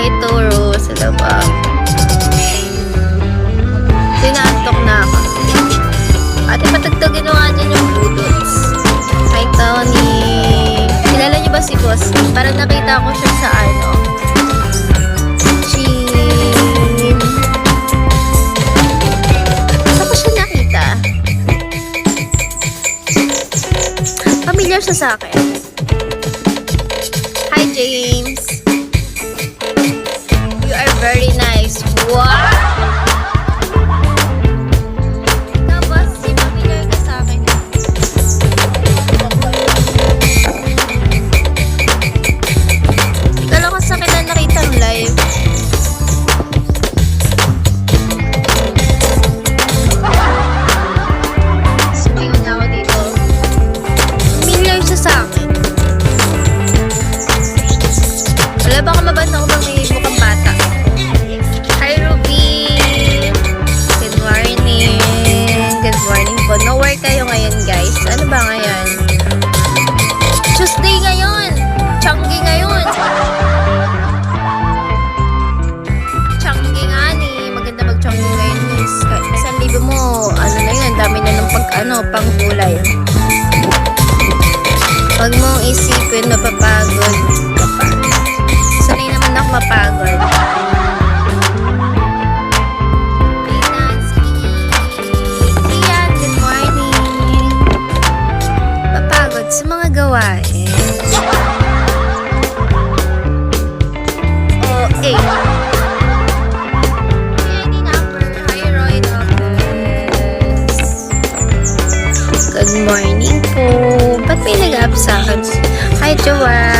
Hi, Toro. Sa labang. Tinaantok na ako. Ate, patagtagin mo nga dyan yung bluetooth. Hi, Tony. Kilala niyo ba si Boss? Parang nakita ko siya sa ano. Chin. Saan ko siya nakita? Familiar siya sa akin. Hi, James. You are very nice. Wow! Tapos, si familiar ka sa akin. Ikaw lang sa akin na nakita ang live. Sabihin na ako dito. Familiar siya sa akin. Wala ba akong mabasa ko bang may mukhang bata? Hi, Ruby! Good morning! Good morning po. Nowhere kayo ngayon, guys. Ano ba ngayon? Tuesday ngayon! Changi ngayon! Changi nga ni. Maganda mag-changi ngayon, guys. Isang libo mo, ano na yun, dami na ng pang-kulay. Huwag mong isipin, mapapagod ka pa. Sanay naman ako mapagod. Ian, good morning. Mapagod sa mga gawain. Oh, eh. Hi, Roy Lopez. Good morning po. Ba't may nag-up sa akin? Hi, Joanne.